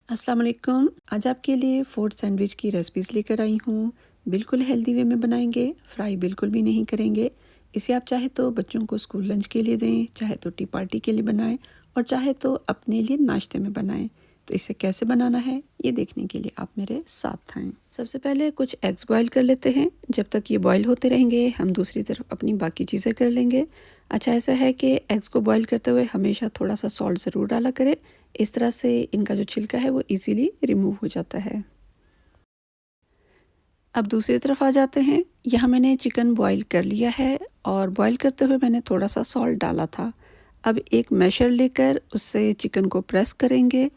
अस्सलाम वालेकुम। आज आपके लिए फ़ूड सैंडविच की रेसिपीज़ लेकर आई हूँ। बिल्कुल हेल्दी वे में बनाएंगे, फ्राई बिल्कुल भी नहीं करेंगे। इसे आप चाहे तो बच्चों को स्कूल लंच के लिए दें, चाहे तो टी पार्टी के लिए बनाएं और चाहे तो अपने लिए नाश्ते में बनाएं। तो इसे कैसे बनाना है ये देखने के लिए आप मेरे साथ आएँ। सबसे पहले कुछ एग्स बॉयल कर लेते हैं। जब तक ये बॉयल होते रहेंगे हम दूसरी तरफ अपनी बाकी चीज़ें कर लेंगे। अच्छा, ऐसा है कि एग्स को बॉयल करते हुए हमेशा थोड़ा सा सॉल्ट ज़रूर डाला करें। इस तरह से इनका जो छिलका है वो इजीली रिमूव हो जाता है। अब दूसरी तरफ आ जाते हैं। यहाँ मैंने चिकन बॉईल कर लिया है और बॉईल करते हुए मैंने थोड़ा सा सॉल्ट डाला था। अब एक मैशर लेकर उससे चिकन को प्रेस करेंगे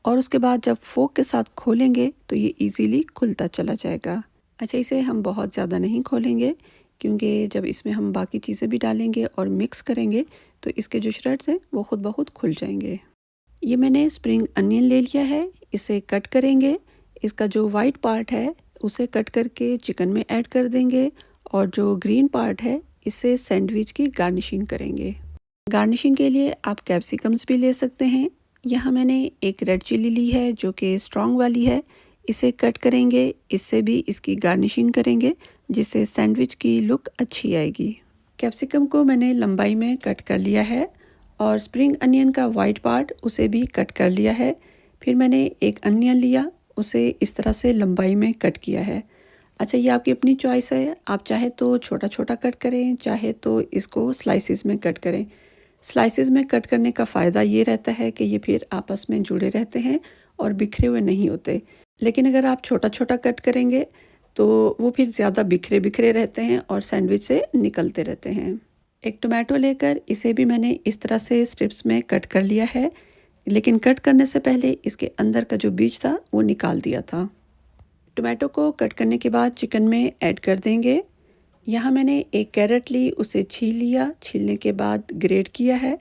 और उसके बाद जब फोक के साथ खोलेंगे तो ये इजीली खुलता चला जाएगा। अच्छा, इसे हम बहुत ज़्यादा नहीं खोलेंगे क्योंकि जब इसमें हम बाकी चीज़ें भी डालेंगे और मिक्स करेंगे तो इसके जो श्रेड्स हैं वो खुद ब खुद खुल जाएंगे। ये मैंने स्प्रिंग अनियन ले लिया है, इसे कट करेंगे। इसका जो वाइट पार्ट है उसे कट करके चिकन में ऐड कर देंगे और जो ग्रीन पार्ट है इसे सैंडविच की गार्निशिंग करेंगे। गार्निशिंग के लिए आप कैप्सिकम्स भी ले सकते हैं। यहाँ मैंने एक रेड चिली ली है जो कि स्ट्रॉन्ग वाली है, इसे कट करेंगे। इससे भी इसकी गार्निशिंग करेंगे जिससे सैंडविच की लुक अच्छी आएगी। कैप्सिकम को मैंने लंबाई में कट कर लिया है और स्प्रिंग अनियन का वाइट पार्ट उसे भी कट कर लिया है। फिर मैंने एक अनियन लिया, उसे इस तरह से लंबाई में कट किया है। अच्छा, ये आपकी अपनी चॉइस है, आप चाहे तो छोटा छोटा कट करें, चाहे तो इसको स्लाइसिस में कट करें। स्लाइसिस में कट करने का फ़ायदा ये रहता है कि ये फिर आपस में जुड़े रहते हैं और बिखरे हुए नहीं होते। लेकिन अगर आप छोटा छोटा कट करेंगे तो वो फिर ज़्यादा बिखरे बिखरे रहते हैं और सैंडविच से निकलते रहते हैं। एक टोमेटो लेकर इसे भी मैंने इस तरह से स्ट्रिप्स में कट कर लिया है, लेकिन कट करने से पहले इसके अंदर का जो बीज था वो निकाल दिया था। टोमेटो को कट करने के बाद चिकन में ऐड कर देंगे। यहाँ मैंने एक कैरेट ली, उसे छील लिया, छीलने के बाद ग्रेट किया है।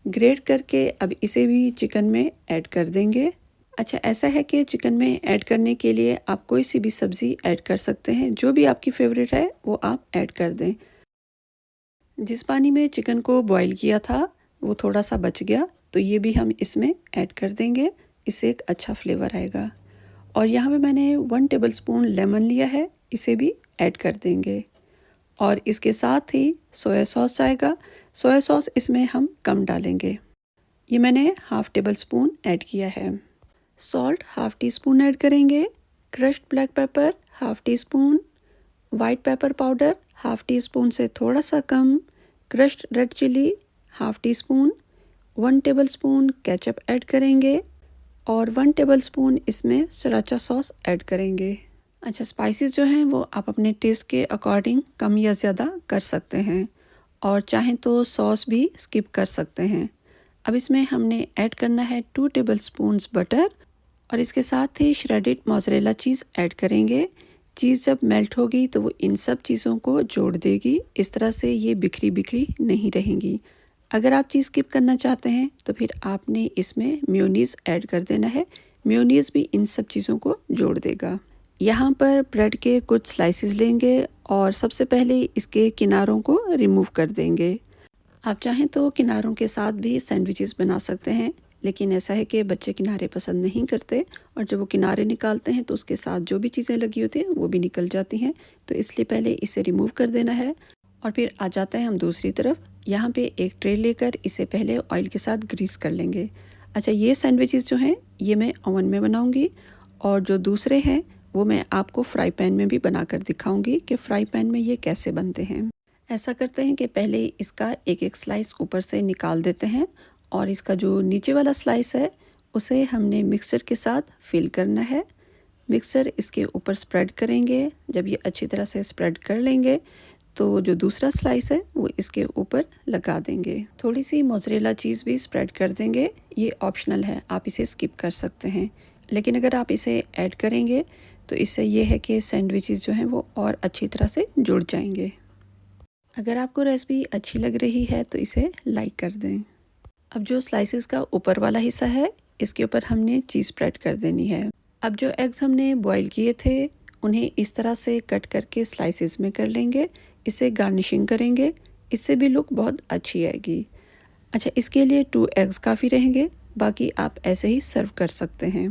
ग्रेट करके अब इसे भी चिकन में ऐड कर देंगे। अच्छा, ऐसा है कि चिकन में ऐड करने के लिए आप कोई सी भी सब्ज़ी ऐड कर सकते हैं, जो भी आपकी फेवरेट है वो आप ऐड कर दें। जिस पानी में चिकन को बॉईल किया था वो थोड़ा सा बच गया तो ये भी हम इसमें ऐड कर देंगे, इससे एक अच्छा फ्लेवर आएगा। और यहाँ पे मैंने 1 टेबलस्पून लेमन लिया है, इसे भी ऐड कर देंगे। और इसके साथ ही सोया सॉस आएगा। सोया सॉस इसमें हम कम डालेंगे, ये मैंने हाफ़ टेबल स्पून ऐड किया है। Salt half teaspoon add करेंगे। Crushed black pepper half teaspoon. White pepper powder half teaspoon से थोड़ा सा कम। Crushed red chilli half teaspoon. 1 tablespoon ketchup add करेंगे और 1 table spoon इसमें सराचा सॉस ऐड करेंगे। अच्छा, स्पाइसेस जो हैं वो आप अपने टेस्ट के अकॉर्डिंग कम या ज़्यादा कर सकते हैं और चाहें तो सॉस भी स्किप कर सकते हैं। अब इसमें हमने ऐड करना है 2 टेबल स्पून्स बटर और इसके साथ ही श्रेडेड मोज़रेला चीज़ ऐड करेंगे। चीज़ जब मेल्ट होगी तो वो इन सब चीज़ों को जोड़ देगी, इस तरह से ये बिखरी बिखरी नहीं रहेंगी। अगर आप चीज़ स्किप करना चाहते हैं तो फिर आपने इसमें मेयोनीज़ ऐड कर देना है, मेयोनीज़ भी इन सब चीज़ों को जोड़ देगा। यहाँ पर ब्रेड के कुछ स्लाइसेस लेंगे और सबसे पहले इसके किनारों को रिमूव कर देंगे। आप चाहें तो किनारों के साथ भी सैंडविचेस बना सकते हैं, लेकिन ऐसा है कि बच्चे किनारे पसंद नहीं करते और जब वो किनारे निकालते हैं तो उसके साथ जो भी चीज़ें लगी होती हैं वो भी निकल जाती हैं, तो इसलिए पहले इसे रिमूव कर देना है। और फिर आ जाता है हम दूसरी तरफ। यहाँ पे एक ट्रे लेकर इसे पहले ऑयल के साथ ग्रीस कर लेंगे। अच्छा, ये सैंडविचेस जो हैं ये मैं ओवन में बनाऊँगी और जो दूसरे हैं वो मैं आपको फ्राई पैन में भी बनाकर दिखाऊँगी कि फ्राई पैन में ये कैसे बनते हैं। ऐसा करते हैं कि पहले इसका एक एक स्लाइस ऊपर से निकाल देते हैं और इसका जो नीचे वाला स्लाइस है उसे हमने मिक्सर के साथ फिल करना है। मिक्सर इसके ऊपर स्प्रेड करेंगे। जब ये अच्छी तरह से स्प्रेड कर लेंगे तो जो दूसरा स्लाइस है वो इसके ऊपर लगा देंगे। थोड़ी सी मोज़रेला चीज़ भी स्प्रेड कर देंगे, ये ऑप्शनल है, आप इसे स्किप कर सकते हैं, लेकिन अगर आप इसे ऐड करेंगे तो इससे ये है कि सैंडविचेस जो हैं वो और अच्छी तरह से जुड़ जाएंगे। अगर आपको रेसिपी अच्छी लग रही है तो इसे लाइक कर दें। अब जो स्लाइसेस का ऊपर वाला हिस्सा है इसके ऊपर हमने चीज़ स्प्रेड कर देनी है। अब जो एग्स हमने बॉईल किए थे उन्हें इस तरह से कट करके स्लाइसेस में कर लेंगे, इसे गार्निशिंग करेंगे, इससे भी लुक बहुत अच्छी आएगी। अच्छा, इसके लिए 2 एग्स काफ़ी रहेंगे, बाकी आप ऐसे ही सर्व कर सकते हैं।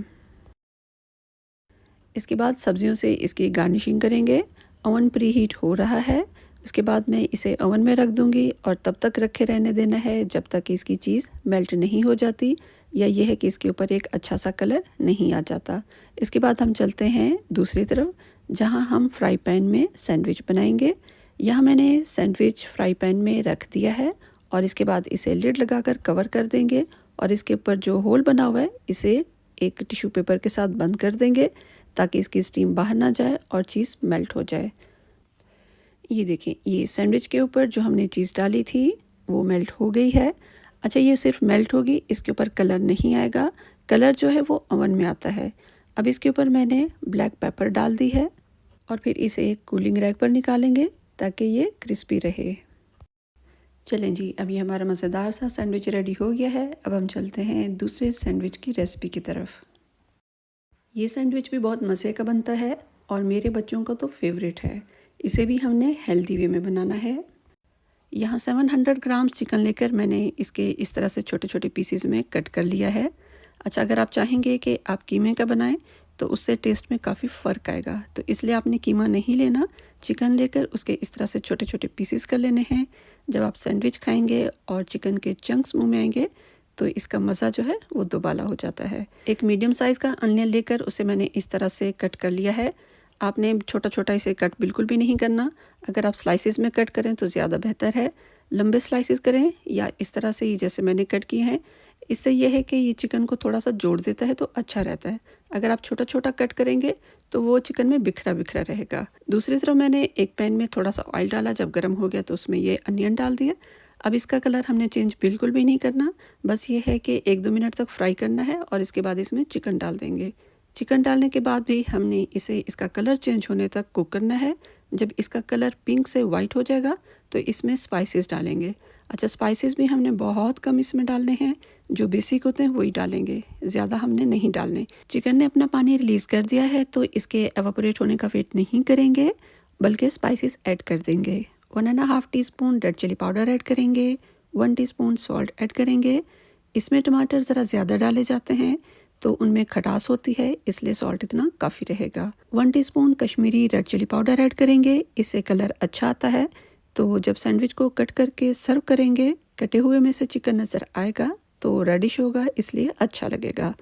इसके बाद सब्जियों से इसकी गार्निशिंग करेंगे। ओवन प्री हीट हो रहा है। उसके बाद मैं इसे ओवन में रख दूंगी और तब तक रखे रहने देना है जब तक कि इसकी चीज़ मेल्ट नहीं हो जाती या ये है कि इसके ऊपर एक अच्छा सा कलर नहीं आ जाता। इसके बाद हम चलते हैं दूसरी तरफ, जहां हम फ्राई पैन में सैंडविच बनाएंगे। यहाँ मैंने सैंडविच फ्राई पैन में रख दिया है और इसके बाद इसे लिड लगाकर कवर कर देंगे और इसके ऊपर जो होल बना हुआ है इसे एक टिश्यू पेपर के साथ बंद कर देंगे ताकि इसकी स्टीम बाहर ना जाए और चीज़ मेल्ट हो जाए। ये देखें, ये सैंडविच के ऊपर जो हमने चीज़ डाली थी वो मेल्ट हो गई है। अच्छा, ये सिर्फ मेल्ट होगी, इसके ऊपर कलर नहीं आएगा। कलर जो है वो ओवन में आता है। अब इसके ऊपर मैंने ब्लैक पेपर डाल दी है और फिर इसे एक कूलिंग रैक पर निकालेंगे ताकि ये क्रिस्पी रहे। चलें जी, अब ये हमारा मज़ेदार सा सैंडविच रेडी हो गया है। अब हम चलते हैं दूसरे सैंडविच की रेसिपी की तरफ। ये सैंडविच भी बहुत मज़े का बनता है और मेरे बच्चों का तो फेवरेट है। इसे भी हमने हेल्दी वे में बनाना है। यहाँ 700 ग्राम्स चिकन लेकर मैंने इसके इस तरह से छोटे छोटे पीसीज में कट कर लिया है। अच्छा, अगर आप चाहेंगे कि आप कीमे का बनाएं तो उससे टेस्ट में काफ़ी फ़र्क आएगा, तो इसलिए आपने कीमा नहीं लेना। चिकन लेकर उसके इस तरह से छोटे छोटे पीसीस कर लेने हैं। जब आप सैंडविच खाएंगे और चिकन के चंक्स मुंह में आएंगे तो इसका मज़ा जो है वो दोबाला हो जाता है। एक मीडियम साइज़ का अनियन लेकर उसे मैंने इस तरह से कट कर लिया है। आपने छोटा छोटा इसे कट बिल्कुल भी नहीं करना। अगर आप स्लाइसेस में कट करें तो ज़्यादा बेहतर है। लंबे स्लाइसेस करें या इस तरह से ही जैसे मैंने कट किए हैं। इससे यह है कि ये चिकन को थोड़ा सा जोड़ देता है तो अच्छा रहता है। अगर आप छोटा छोटा कट करेंगे तो वो चिकन में बिखरा बिखरा रहेगा। दूसरी तरफ मैंने एक पैन में थोड़ा सा ऑयल डाला, जब गर्म हो गया तो उसमें ये अनियन डाल दिया। अब इसका कलर हमने चेंज बिल्कुल भी नहीं करना, बस ये है कि 1-2 मिनट तक फ्राई करना है और इसके बाद इसमें चिकन डाल देंगे। चिकन डालने के बाद भी हमने इसे इसका कलर चेंज होने तक कुक करना है। जब इसका कलर पिंक से वाइट हो जाएगा तो इसमें स्पाइसेस डालेंगे। अच्छा, स्पाइसेस भी हमने बहुत कम इसमें डालने हैं, जो बेसिक होते हैं वही डालेंगे, ज़्यादा हमने नहीं डालने। चिकन ने अपना पानी रिलीज़ कर दिया है तो इसके एवापोरेट होने का वेट नहीं करेंगे, बल्कि स्पाइसेस ऐड कर देंगे। 1.5 teaspoon red chilli powder add करेंगे, 1 टीस्पून सॉल्ट ऐड करेंगे। इसमें टमाटर ज़रा ज़्यादा डाले जाते हैं तो उनमें खटास होती है, इसलिए सॉल्ट इतना काफ़ी रहेगा। 1 teaspoon Kashmiri red chilli powder add करेंगे, इससे कलर अच्छा आता है। तो जब सैंडविच को कट करके सर्व करेंगे, कटे हुए में से चिकन नज़र आएगा तो रेडिश होगा, इसलिए अच्छा लगेगा।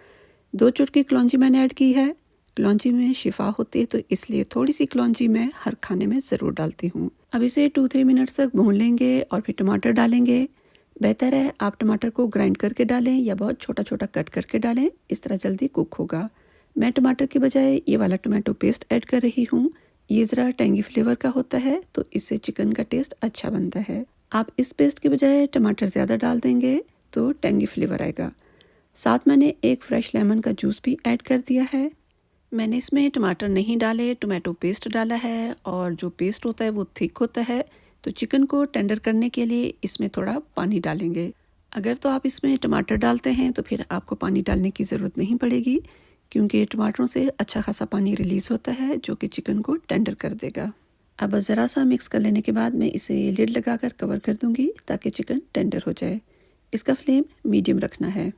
2 चुटकी कलौंजी मैंने ऐड की है। कलौंजी में शिफा होती है तो इसलिए थोड़ी सी कलौंजी मैं हर खाने में ज़रूर डालती हूँ। अब इसे 2-3 मिनट्स तक भून लेंगे और फिर टमाटर डालेंगे। बेहतर है आप टमाटर को ग्राइंड करके डालें या बहुत छोटा छोटा कट करके डालें, इस तरह जल्दी कुक होगा। मैं टमाटर की बजाय ये वाला टमाटो पेस्ट ऐड कर रही हूँ। ये ज़रा टेंगी फ्लेवर का होता है तो इससे चिकन का टेस्ट अच्छा बनता है। आप इस पेस्ट की बजाय टमाटर ज़्यादा डाल देंगे तो टेंगी फ्लेवर आएगा। साथ मैंने एक फ्रेश लेमन का जूस भी ऐड कर दिया है। मैंने इसमें टमाटर नहीं डाले, टोमेटो पेस्ट डाला है और जो पेस्ट होता है वो थिक होता है, तो चिकन को टेंडर करने के लिए इसमें थोड़ा पानी डालेंगे। अगर तो आप इसमें टमाटर डालते हैं तो फिर आपको पानी डालने की ज़रूरत नहीं पड़ेगी, क्योंकि टमाटरों से अच्छा खासा पानी रिलीज़ होता है जो कि चिकन को टेंडर कर देगा। अब ज़रा सा मिक्स कर लेने के बाद मैं इसे लिड लगाकर कवर कर दूंगी ताकि चिकन टेंडर हो जाए। इसका फ्लेम मीडियम रखना है।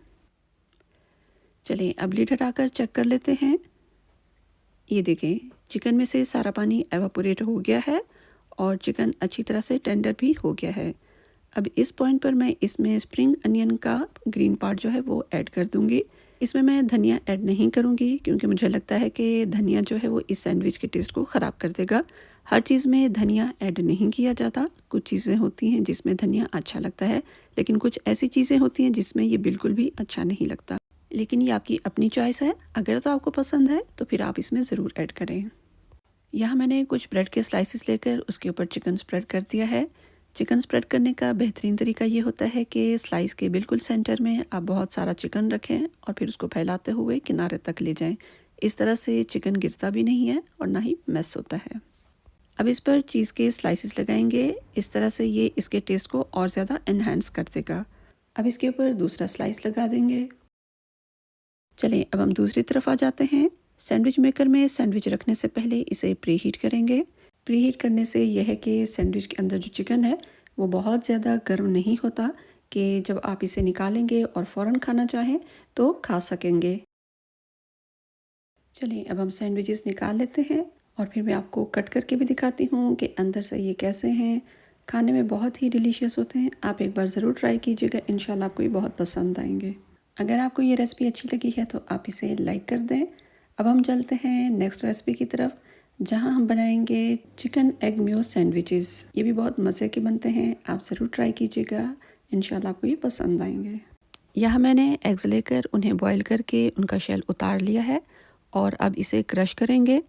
चलिए अब लिड हटाकर चेक कर लेते हैं। ये देखें, चिकन में से सारा पानी एवापोरेट हो गया है और चिकन अच्छी तरह से टेंडर भी हो गया है। अब इस पॉइंट पर मैं इसमें स्प्रिंग अनियन का ग्रीन पार्ट जो है वो ऐड कर दूंगी। इसमें मैं धनिया ऐड नहीं करूंगी क्योंकि मुझे लगता है कि धनिया जो है वो इस सैंडविच के टेस्ट को ख़राब कर देगा। हर चीज़ में धनिया ऐड नहीं किया जाता। कुछ चीज़ें होती हैं जिसमें धनिया अच्छा लगता है, लेकिन कुछ ऐसी चीज़ें होती हैं जिसमें ये बिल्कुल भी अच्छा नहीं लगता। लेकिन ये आपकी अपनी चॉइस है, अगर तो आपको पसंद है तो फिर आप इसमें ज़रूर ऐड करें। यहाँ मैंने कुछ ब्रेड के स्लाइसेस लेकर उसके ऊपर चिकन स्प्रेड कर दिया है। चिकन स्प्रेड करने का बेहतरीन तरीका ये होता है कि स्लाइस के बिल्कुल सेंटर में आप बहुत सारा चिकन रखें और फिर उसको फैलाते हुए किनारे तक ले जाएं। इस तरह से चिकन गिरता भी नहीं है और ना ही मैस होता है। अब इस पर चीज़ के स्लाइसेस लगाएंगे, इस तरह से ये इसके टेस्ट को और ज़्यादा एनहांस कर देगा। अब इसके ऊपर दूसरा स्लाइस लगा देंगे। चलें अब हम दूसरी तरफ आ जाते हैं। सैंडविच मेकर में सैंडविच रखने से पहले इसे प्री हीट करेंगे। प्री हीट करने से यह है कि सैंडविच के अंदर जो चिकन है वो बहुत ज़्यादा गर्म नहीं होता कि जब आप इसे निकालेंगे और फ़ौरन खाना चाहें तो खा सकेंगे। चलिए अब हम सैंडविचेस निकाल लेते हैं और फिर मैं आपको कट करके भी दिखाती हूँ कि अंदर से ये कैसे हैं। खाने में बहुत ही डिलीशियस होते हैं। आप एक बार ज़रूर ट्राई कीजिएगा, इंशाल्लाह आपको ये बहुत पसंद आएंगे। अगर आपको ये रेसिपी अच्छी लगी है तो आप इसे लाइक कर दें। अब हम चलते हैं नेक्स्ट रेसिपी की तरफ, जहाँ हम बनाएंगे चिकन एग म्यो सैंडविचेस। ये भी बहुत मज़े के बनते हैं, आप ज़रूर ट्राई कीजिएगा, इंशाल्लाह आपको ये पसंद आएंगे। यहाँ मैंने एग्स लेकर उन्हें बॉईल करके उनका शेल उतार लिया है और अब इसे क्रश करेंगे।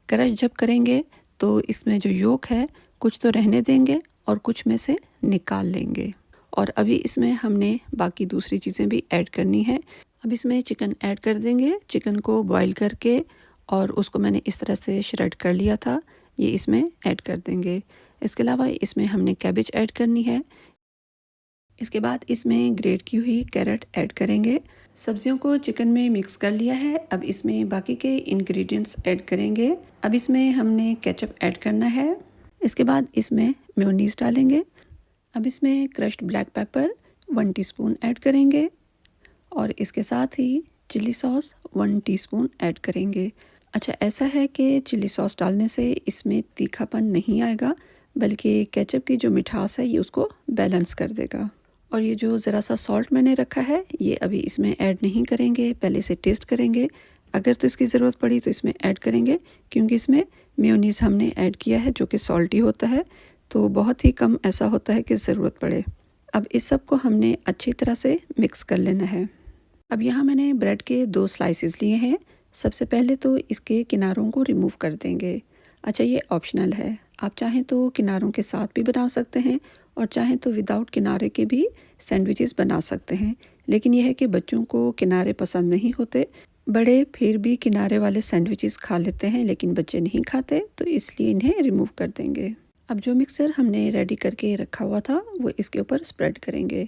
क्रश जब करेंगे तो इसमें जो योक है कुछ तो रहने देंगे और कुछ में से निकाल लेंगे। और अभी इसमें हमने बाकी दूसरी चीज़ें भी ऐड करनी है। अब इसमें चिकन ऐड कर देंगे। चिकन को बॉईल करके और उसको मैंने इस तरह से श्रेड कर लिया था, ये इसमें ऐड कर देंगे। इसके अलावा इसमें हमने कैबेज ऐड करनी है। इसके बाद इसमें ग्रेट की हुई कैरेट ऐड करेंगे। सब्जियों को चिकन में मिक्स कर लिया है। अब इसमें बाकी के इंग्रेडिएंट्स ऐड करेंगे। अब इसमें हमने केचप ऐड करना है। इसके बाद इसमें मेयोनीज डालेंगे। अब इसमें crushed black paper 1 teaspoon add करेंगे और इसके साथ ही चिली सॉस 1 टीस्पून ऐड करेंगे। अच्छा, ऐसा है कि चिली सॉस डालने से इसमें तीखापन नहीं आएगा, बल्कि केचप की जो मिठास है ये उसको बैलेंस कर देगा। और ये जो ज़रा सा सॉल्ट मैंने रखा है ये अभी इसमें ऐड नहीं करेंगे, पहले से टेस्ट करेंगे। अगर तो इसकी ज़रूरत पड़ी तो इसमें ऐड करेंगे, क्योंकि इसमें मेयोनीज़ हमने ऐड किया है जो कि सॉल्टी होता है, तो बहुत ही कम ऐसा होता है कि ज़रूरत पड़े। अब इस सब को हमने अच्छी तरह से मिक्स कर लेना है। अब यहाँ मैंने ब्रेड के 2 स्लाइसेस लिए हैं। सबसे पहले तो इसके किनारों को रिमूव कर देंगे। अच्छा, ये ऑप्शनल है, आप चाहें तो किनारों के साथ भी बना सकते हैं और चाहें तो विदाउट किनारे के भी सैंडविचेस बना सकते हैं। लेकिन यह है कि बच्चों को किनारे पसंद नहीं होते, बड़े फिर भी किनारे वाले सैंडविचेस खा लेते हैं, लेकिन बच्चे नहीं खाते, तो इसलिए इन्हें रिमूव कर देंगे। अब जो मिक्सर हमने रेडी करके रखा हुआ था वो इसके ऊपर स्प्रेड करेंगे।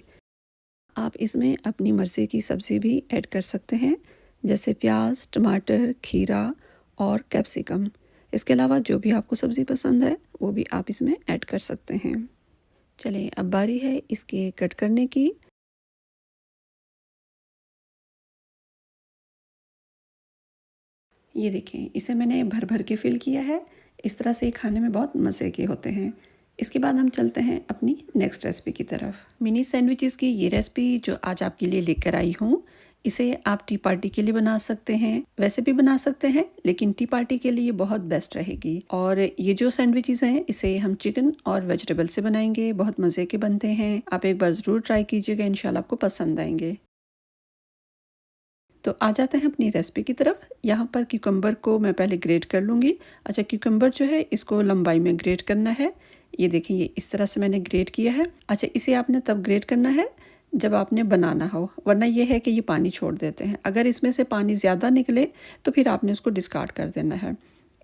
आप इसमें अपनी मर्ज़ी की सब्ज़ी भी ऐड कर सकते हैं, जैसे प्याज, टमाटर, खीरा और कैप्सिकम। इसके अलावा जो भी आपको सब्ज़ी पसंद है वो भी आप इसमें ऐड कर सकते हैं। चलिए अब बारी है इसके कट करने की। ये देखें, इसे मैंने भर भर के फिल किया है। इस तरह से ये खाने में बहुत मज़े के होते हैं। इसके बाद हम चलते हैं अपनी नेक्स्ट रेसिपी की तरफ। मिनी सैंडविचेस की ये रेसिपी जो आज आपके लिए लेकर आई हूँ, इसे आप टी पार्टी के लिए बना सकते हैं, वैसे भी बना सकते हैं, लेकिन टी पार्टी के लिए बहुत बेस्ट रहेगी। और ये जो सैंडविचेस हैं इसे हम चिकन और वेजिटेबल से बनाएंगे, बहुत मज़े के बनते हैं। आप एक बार ज़रूर ट्राई कीजिएगा, इंशाल्लाह आपको पसंद आएंगे। तो आ जाते हैं अपनी रेसिपी की तरफ। यहाँ पर क्यूकम्बर को मैं पहले ग्रेट कर लूँगी। अच्छा, क्यूकम्बर जो है इसको लंबाई में ग्रेट करना है। ये देखें, ये इस तरह से मैंने ग्रेट किया है। अच्छा, इसे आपने तब ग्रेट करना है जब आपने बनाना हो, वरना ये है कि ये पानी छोड़ देते हैं। अगर इसमें से पानी ज़्यादा निकले तो फिर आपने उसको डिस्कार्ड कर देना है।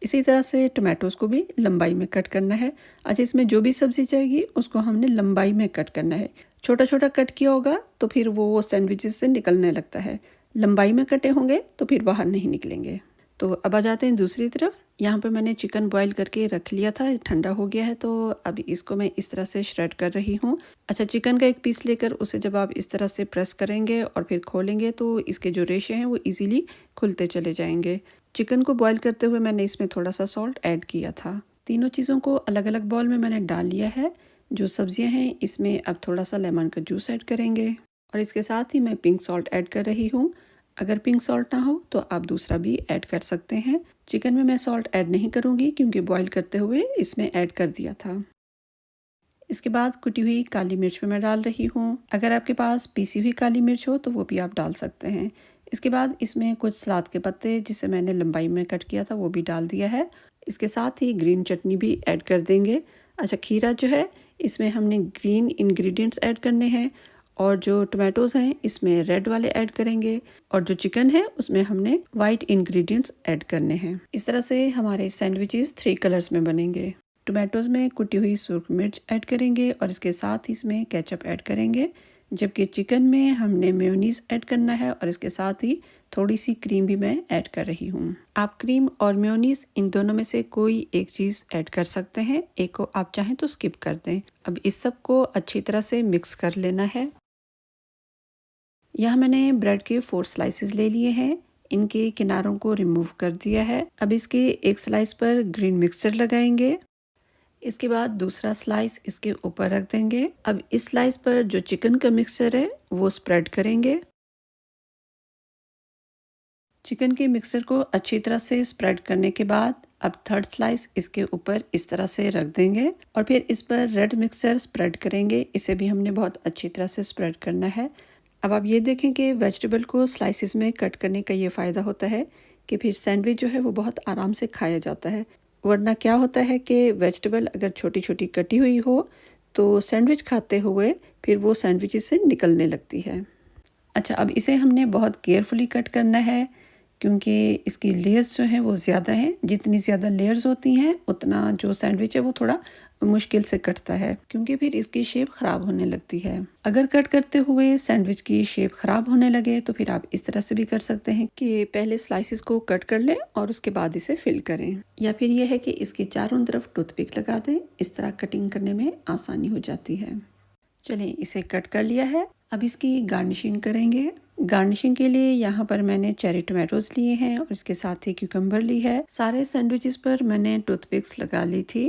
इसी तरह से टमाटोज़ को भी लंबाई में कट करना है। अच्छा, इसमें जो भी सब्ज़ी चाहिए उसको हमने लंबाई में कट करना है। छोटा छोटा कट किया होगा तो फिर वो सैंडविचेस से निकलने लगता है, लंबाई में कटे होंगे तो फिर बाहर नहीं निकलेंगे। तो अब आ जाते हैं दूसरी तरफ। यहाँ पे मैंने चिकन बॉईल करके रख लिया था, ठंडा हो गया है, तो अब इसको मैं इस तरह से श्रेड कर रही हूँ। अच्छा, चिकन का एक पीस लेकर उसे जब आप इस तरह से प्रेस करेंगे और फिर खोलेंगे तो इसके जो रेशे हैं वो इजीली खुलते चले जाएंगे। चिकन को बॉईल करते हुए मैंने इसमें थोड़ा सा सॉल्ट ऐड किया था। तीनों चीज़ों को अलग अलग बॉल में मैंने डाल लिया है। जो सब्जियाँ हैं इसमें अब थोड़ा सा लेमन का जूस ऐड करेंगे और इसके साथ ही मैं पिंक सॉल्ट ऐड कर रही हूँ। अगर पिंक सॉल्ट ना हो तो आप दूसरा भी ऐड कर सकते हैं। चिकन में मैं सॉल्ट ऐड नहीं करूँगी क्योंकि बॉईल करते हुए इसमें ऐड कर दिया था। इसके बाद कुटी हुई काली मिर्च भी मैं डाल रही हूँ। अगर आपके पास पीसी हुई काली मिर्च हो तो वो भी आप डाल सकते हैं। इसके बाद इसमें कुछ सलाद के पत्ते जिसे मैंने लंबाई में कट किया था वो भी डाल दिया है। इसके साथ ही ग्रीन चटनी भी ऐड कर देंगे। अच्छा, खीरा जो है इसमें हमने ग्रीन इंग्रेडिएंट्स ऐड करने हैं और जो टमाटोज़ हैं इसमें रेड वाले ऐड करेंगे और जो चिकन है उसमें हमने वाइट इंग्रेडिएंट्स ऐड करने हैं। इस तरह से हमारे सैंडविचेस 3 कलर्स में बनेंगे। टमाटोज़ में कुटी हुई सुर्ख मिर्च ऐड करेंगे और इसके साथ ही इसमें केचप ऐड करेंगे, जबकि चिकन में हमने मेयोनीज़ ऐड करना है और इसके साथ ही थोड़ी सी क्रीम भी मैं ऐड कर रही हूँ। आप क्रीम और मेयोनीज़ इन दोनों में से कोई एक चीज़ ऐड कर सकते हैं, एक को आप चाहें तो स्किप कर दें। अब इस सब को अच्छी तरह से मिक्स कर लेना है। यहाँ मैंने ब्रेड के 4 स्लाइसेस ले लिए हैं। इनके किनारों को रिमूव कर दिया है। अब इसके एक स्लाइस पर ग्रीन मिक्सचर लगाएंगे। इसके बाद दूसरा स्लाइस इसके ऊपर रख देंगे। अब इस स्लाइस पर जो चिकन का मिक्सचर है वो स्प्रेड करेंगे। चिकन के मिक्सचर को अच्छी तरह से स्प्रेड करने के बाद अब थर्ड स्लाइस इसके ऊपर इस तरह से रख देंगे और फिर इस पर रेड मिक्सचर स्प्रेड करेंगे। इसे भी हमने बहुत अच्छी तरह से स्प्रेड करना है। अब आप ये देखें कि वेजिटेबल को स्लाइसिस में कट करने का ये फ़ायदा होता है कि फिर सैंडविच जो है वो बहुत आराम से खाया जाता है। वरना क्या होता है कि वेजिटेबल अगर छोटी छोटी कटी हुई हो तो सैंडविच खाते हुए फिर वो सैंडविच से निकलने लगती है। अच्छा, अब इसे हमने बहुत केयरफुली कट करना है क्योंकि इसकी लेयर्स जो हैं वो ज़्यादा हैं। जितनी ज़्यादा लेयर्स होती हैं उतना जो सैंडविच है वो थोड़ा मुश्किल से कटता है क्योंकि फिर इसकी शेप ख़राब होने लगती है। अगर कट करते हुए सैंडविच की शेप ख़राब होने लगे तो फिर आप इस तरह से भी कर सकते हैं कि पहले स्लाइसिस को कट कर लें और उसके बाद इसे फिल करें, या फिर यह है कि इसकी चारों तरफ टूथपिक लगा दें। इस तरह कटिंग करने में आसानी हो जाती है। चलिए, इसे कट कर लिया है। अब इसकी गार्निशिंग करेंगे। गार्निशिंग के लिए यहाँ पर मैंने चेरी टोमेटोज लिए हैं और इसके साथ ही क्यूकम्बर ली है। सारे सैंडविचेस पर मैंने टूथपिक्स लगा ली थी।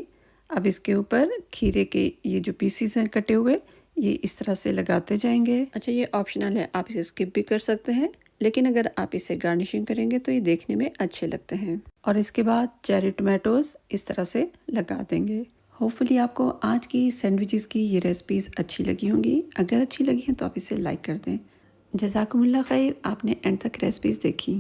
अब इसके ऊपर खीरे के ये जो पीसीस हैं कटे हुए, ये इस तरह से लगाते जाएंगे। अच्छा, ये ऑप्शनल है, आप इसे स्किप भी कर सकते हैं, लेकिन अगर आप इसे गार्निशिंग करेंगे तो ये देखने में अच्छे लगते हैं। और इसके बाद चेरी टोमेटोज इस तरह से लगा देंगे। होपफुली आपको आज की सैंडविचेस की ये रेसिपीज़ अच्छी लगी होंगी। अगर अच्छी लगी हैं तो आप इसे लाइक कर दें। जज़ाकुमुल्लाह खैर, आपने एंड तक रेसिपीज़ देखी।